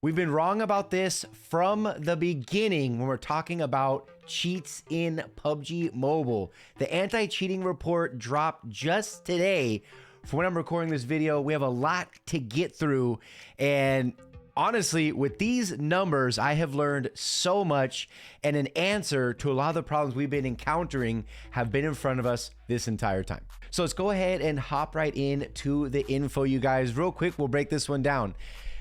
We've been wrong about this from the beginning when we're talking about cheats in PUBG Mobile. The anti-cheating report dropped just today. For when I'm recording this video, we have a lot to get through, and honestly, with these numbers, I have learned so much, and an answer to a lot of the problems we've been encountering have been in front of us this entire time. So let's go ahead and hop right into the info, you guys. Real quick, we'll break this one down.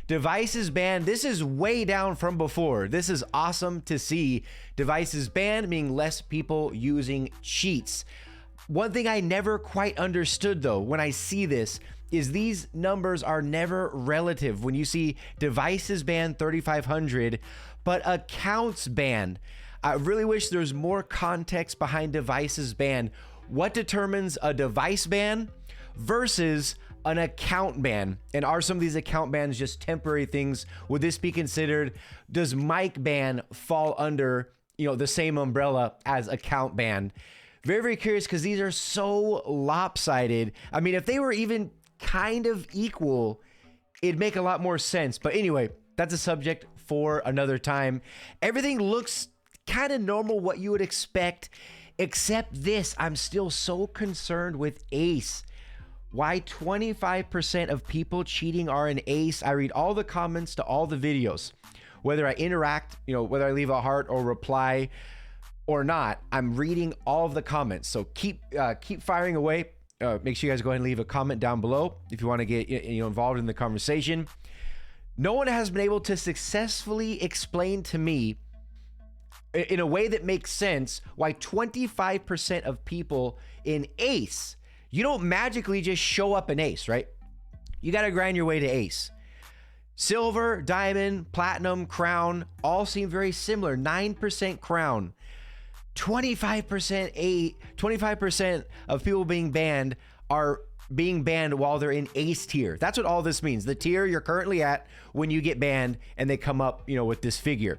Devices banned. This is way down from before. This is awesome to see. Devices banned, meaning less people using cheats. One thing I never quite understood though, when I see this, is these numbers are never relative. When you see devices banned 3,500, but accounts banned, I really wish there's more context behind devices banned. What determines a device ban versus an account ban? And are some of these account bans just temporary things? Would this be considered, does mic ban fall under, the same umbrella as account ban? Very, very curious, because these are so lopsided. I mean, if they were even kind of equal, it'd make a lot more sense. But anyway, that's a subject for another time. Everything looks kind of normal, what you would expect, except this. I'm still so concerned with ace. Why 25% of people cheating are an ace? I read all the comments to all the videos, whether I interact, whether I leave a heart or reply or not, I'm reading all of the comments. So keep firing away. Make sure you guys go ahead and leave a comment down below if you want to get involved in the conversation. No one has been able to successfully explain to me in a way that makes sense why 25% of people in ace, you don't magically just show up in ace, right? You got to grind your way to ace. Silver, diamond, platinum, crown all seem very similar. 9% crown. 25% of people being banned are being banned while they're in ace tier. That's what all this means. The tier you're currently at when you get banned, and they come up, with this figure.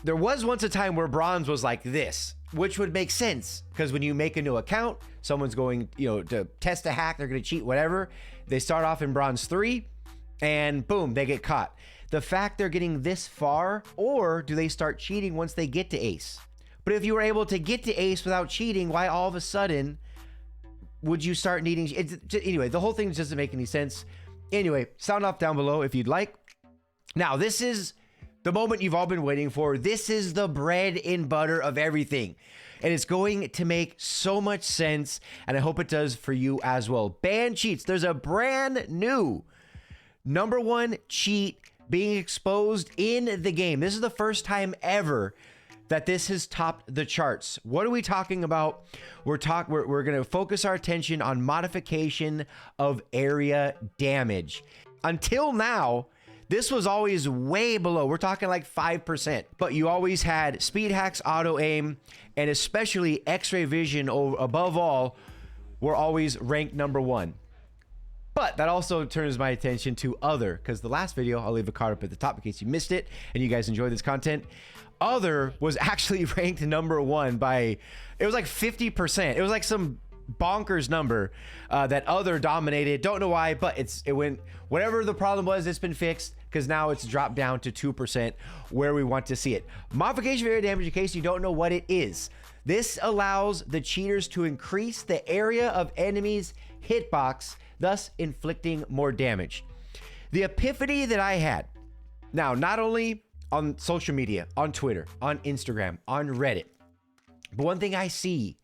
There was once a time where bronze was like this, which would make sense, because when you make a new account, someone's going, to test a hack, they're going to cheat, whatever. They start off in bronze 3, and boom, they get caught. The fact they're getting this far, or do they start cheating once they get to ace? But if you were able to get to ace without cheating, why all of a sudden would you start needing? Anyway, the whole thing doesn't make any sense. Anyway, sound off down below if you'd like. Now, this is the moment you've all been waiting for. This is the bread and butter of everything. And it's going to make so much sense, and I hope it does for you as well. Ban cheats. There's a brand new #1 cheat being exposed in the game. This is the first time ever that this has topped the charts. What are we talking about? We're going to focus our attention on modification of area damage. Until now, this was always way below. We're talking like 5%. But you always had speed hacks, auto aim, and especially X-ray vision above all were always ranked #1. But that also turns my attention to other, because the last video, I'll leave a card up at the top in case you missed it and you guys enjoy this content. Other was actually ranked #1 by, it was like 50%. It was like some bonkers number that other dominated. Don't know why, but it went, whatever the problem was, it's been fixed, because now it's dropped down to 2% where we want to see it. Modification of area damage, in case you don't know what it is. This allows the cheaters to increase the area of enemies' hitbox, thus inflicting more damage. The epiphany that I had, now not only on social media, on Twitter, on Instagram, on Reddit, but one thing I see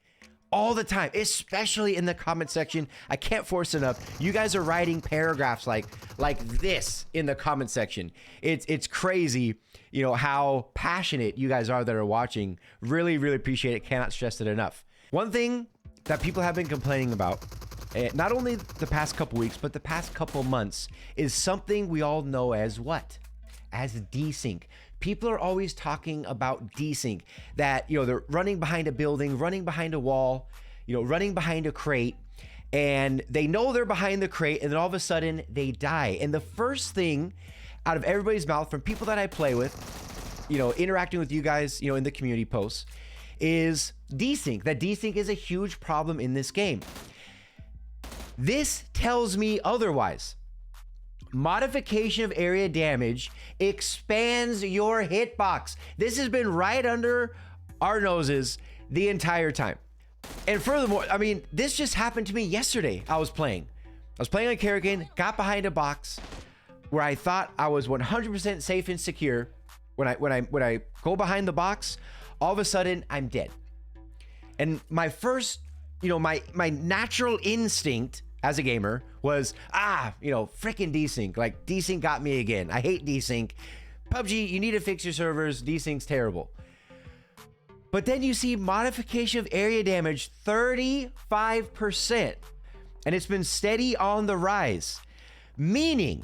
all the time, especially in the comment section, I can't force enough. You guys are writing paragraphs like this in the comment section. It's crazy, how passionate you guys are that are watching. Really, really appreciate it. Cannot stress it enough. One thing that people have been complaining about, not only the past couple weeks, but the past couple months, is something we all know as what? As desync. People are always talking about desync, that they're running behind a building, running behind a wall, running behind a crate, and they know they're behind the crate, and then all of a sudden they die. And the first thing out of everybody's mouth from people that I play with, interacting with you guys, in the community posts, is desync. That desync is a huge problem in this game. This tells me otherwise. Modification of area damage expands your hitbox. This has been right under our noses the entire time. And furthermore, I mean, this just happened to me yesterday. I was playing on Karrigan, got behind a box where I thought I was 100% safe and secure. When I go behind the box, all of a sudden I'm dead. And my first, my natural instinct as a gamer was, freaking desync. Like, desync got me again. I hate desync. PUBG, you need to fix your servers. Desync's terrible. But then you see modification of area damage 35%. And it's been steady on the rise. Meaning,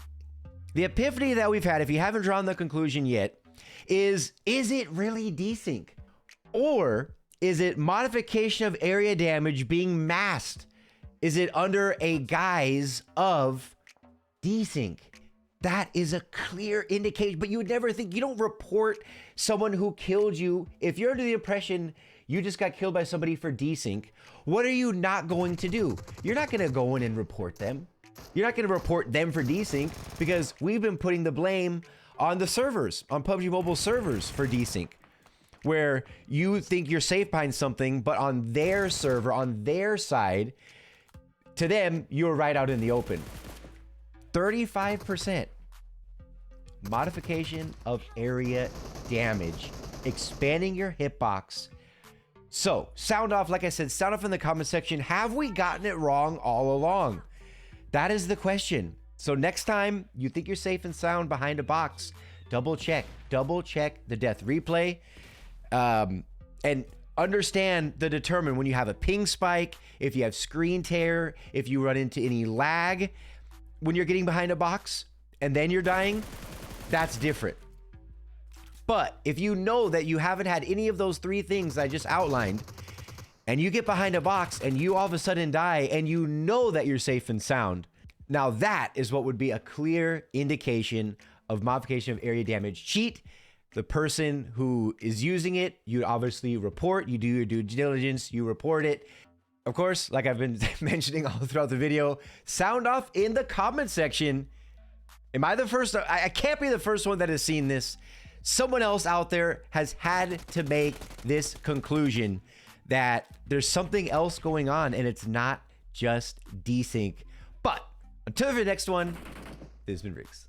the epiphany that we've had, if you haven't drawn the conclusion yet, is it really desync? Or is it modification of area damage being masked? Is it under a guise of desync? That is a clear indication, but you would never think, you don't report someone who killed you. If you're under the impression you just got killed by somebody for desync, what are you not going to do? You're not going to go in and report them. You're not going to report them for desync, because we've been putting the blame on the servers, on PUBG Mobile servers for desync, where you think you're safe behind something, but on their server, on their side, to them, you're right out in the open. 35% modification of area damage, expanding your hitbox. So, sound off, like I said, sound off in the comment section. Have we gotten it wrong all along? That is the question. So next time you think you're safe and sound behind a box, double check the death replay, and understand the determine when you have a ping spike, if you have screen tear, if you run into any lag when you're getting behind a box and then you're dying, that's different. But if you know that you haven't had any of those three things I just outlined, and you get behind a box and you all of a sudden die and you know that you're safe and sound, now that is what would be a clear indication of modification of area damage cheat. The person who is using it, you obviously report, you do your due diligence, you report it. Of course, like I've been mentioning all throughout the video, sound off in the comment section. Am I the first? I can't be the first one that has seen this. Someone else out there has had to make this conclusion that there's something else going on and it's not just desync. But until the next one, this has been Riggs.